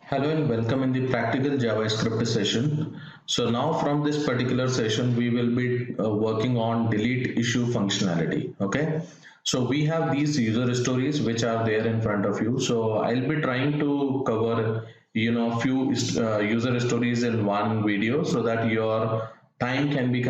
Hello and welcome in the practical JavaScript session. So now from this particular session, we will be working on delete issue functionality. Okay. So we have these user stories which are there in front of you. So I'll be trying to cover, few user stories in one video so that your time can be,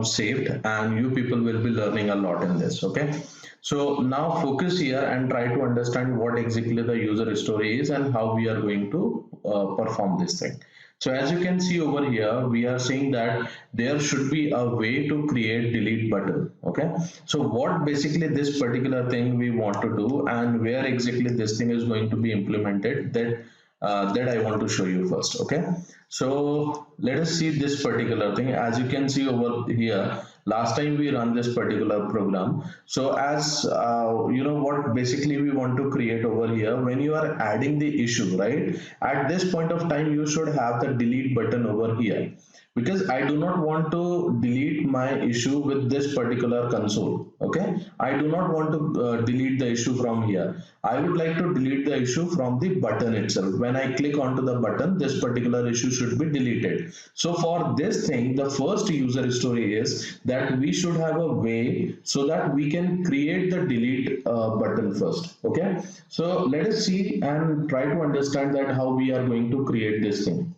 saved and you people will be learning a lot in this. Okay. So now focus here and try to understand what exactly the user story is and how we are going to perform this thing. So as you can see over here, we are saying that there should be a way to create delete button. Okay. So what basically this particular thing we want to do and where exactly this thing is going to be implemented, that I want to show you first. Okay. So let us see this particular thing. As you can see over here, last time we run this particular program. So as what basically we want to create over here, when you are adding the issue, right, at this point of time you should have the delete button over here, because I do not want to delete my issue with this particular console. Okay, I do not want to delete the issue from here. I would like to delete the issue from the button itself. When I click onto the button, this particular issue should be deleted. So for this thing, the first user story is that we should have a way so that we can create the delete button first. Okay, so let us see and try to understand that how we are going to create this thing.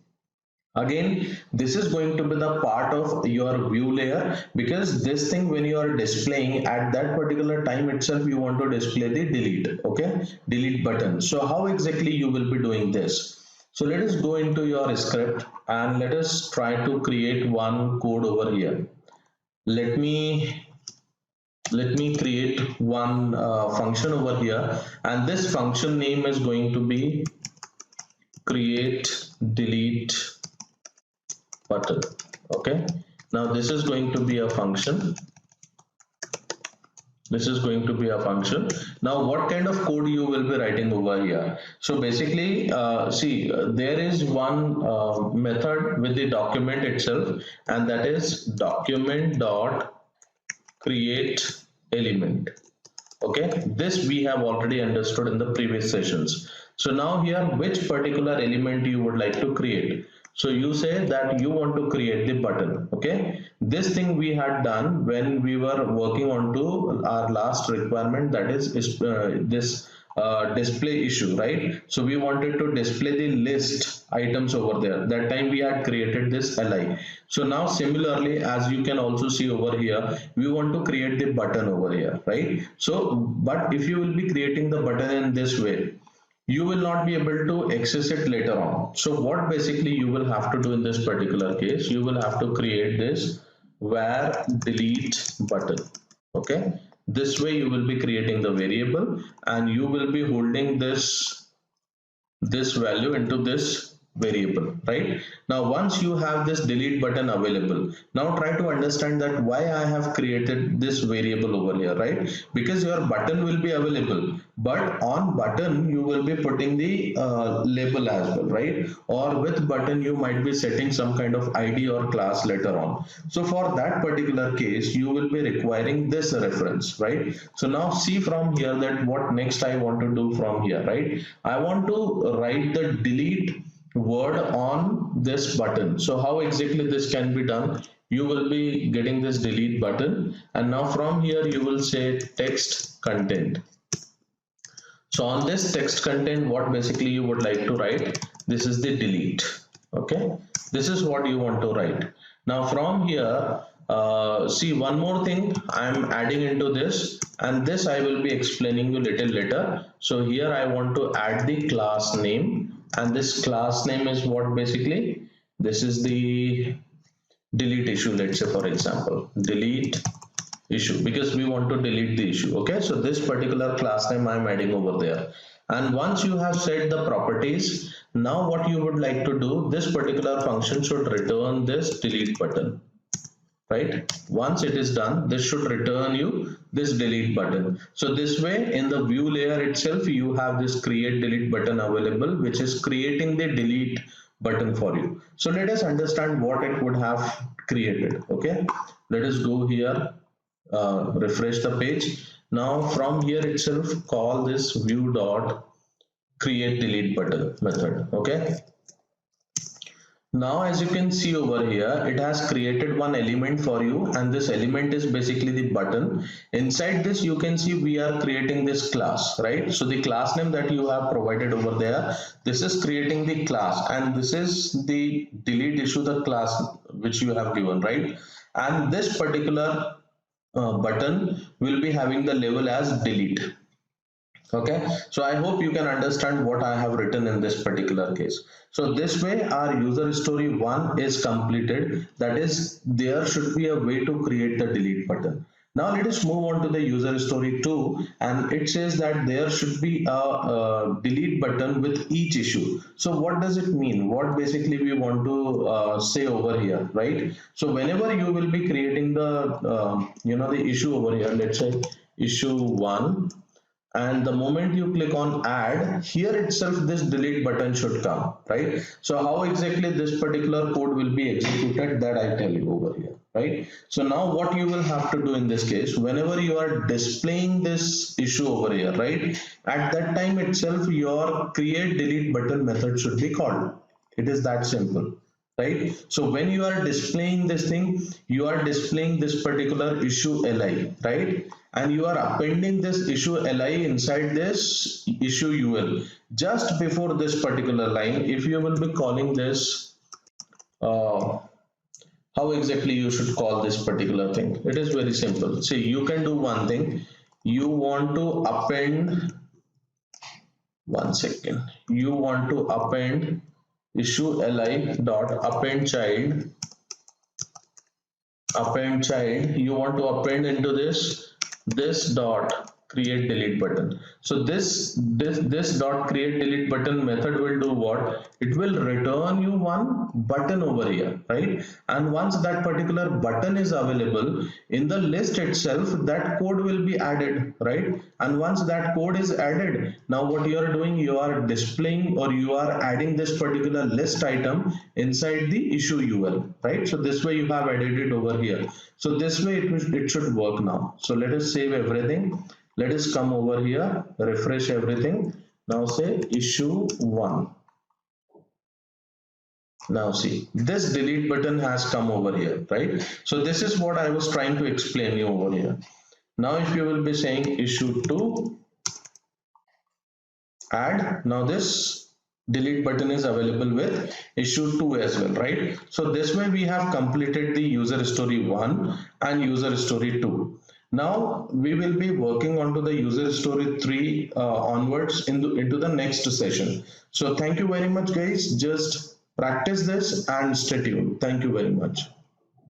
Again, this is going to be the part of your view layer, because this thing when you are displaying at that particular time itself, you want to display the delete. Okay, delete button. So how exactly you will be doing this? So let us go into your script and let us try to create one code over here. Let me create one function over here, and this function name is going to be create delete button. Okay, now this is going to be a function. Now what kind of code you will be writing over here? So basically there is one method with the document itself, and that is document dot create element. Okay, this we have already understood in the previous sessions. So now here, which particular element you would like to create? So you say that you want to create the button. Okay, this thing we had done when we were working on to our last requirement, that is this display issue, right? So we wanted to display the list items over there. That time we had created this li. So now similarly, as you can also see over here, we want to create the button over here, right? So but if you will be creating the button in this way, you will not be able to access it later on. So what basically you will have to do in this particular case, you will have to create this var delete button. Okay, this way you will be creating the variable and you will be holding this value into this variable. Right now, once you have this delete button available, now try to understand that why I have created this variable over here, right? Because your button will be available, but on button you will be putting the label as well, right? Or with button you might be setting some kind of id or class later on. So for that particular case you will be requiring this reference, right? So now see from here that what next I want to do from here, right? I want to write the delete word on this button. So how exactly this can be done? You will be getting this delete button, and now from here you will say text content. So on this text content, what basically you would like to write, this is the delete. Okay, this is what you want to write. Now from here, see one more thing I'm adding into this, and this I will be explaining you little later. So here I want to add the class name, and this class name is what basically, this is the delete issue. Let's say for example delete issue, because we want to delete the issue. Okay, so this particular class name I'm adding over there. And once you have set the properties, now what you would like to do, this particular function should return this delete button, right? Once it is done, this should return you this delete button. So this way in the view layer itself you have this create delete button available, which is creating the delete button for you. So let us understand what it would have created. Okay, let us go here, refresh the page. Now from here itself call this view dot create delete button method. Okay. Now, as you can see over here, it has created one element for you, and this element is basically the button. Inside this, you can see we are creating this class, right? So the class name that you have provided over there, this is creating the class, and this is the delete issue, the class which you have given, right? And this particular button will be having the label as delete. Okay, so I hope you can understand what I have written in this particular case. So this way our user story 1 is completed, that is there should be a way to create the delete button. Now let us move on to the user story 2, and it says that there should be a delete button with each issue. So what does it mean? What basically we want to say over here, right? So whenever you will be creating the the issue over here, let's say issue 1, and the moment you click on add, here itself this delete button should come, right? So how exactly this particular code will be executed, that I tell you over here, right? So now what you will have to do in this case, whenever you are displaying this issue over here, right, at that time itself your create delete button method should be called. It is that simple, right? So when you are displaying this thing, you are displaying this particular issue li, right? And you are appending this issue li inside this issue ul. Just before this particular line, if you will be calling this, how exactly you should call this particular thing? It is very simple. See, you can do one thing. You want to append, one second, you want to append issue li dot append child, you want to append into this dot create delete button. So this dot create delete button method will do what? It will return you one button over here, right? And once that particular button is available in the list itself, that code will be added, right? And once that code is added, now what you are doing, you are displaying or you are adding this particular list item inside the issue ul, right? So this way you have added it over here. So this way it should work now. So let us save everything. Let us come over here, refresh everything. Now say issue 1. Now see, this delete button has come over here, right? So this is what I was trying to explain you over here. Now if you will be saying issue 2, add, now this delete button is available with issue 2 as well, right? So this way we have completed the user story 1 and user story 2. Now we will be working on to the user story 3 onwards into the next session. So thank you very much guys, just practice this and stay tuned. Thank you very much.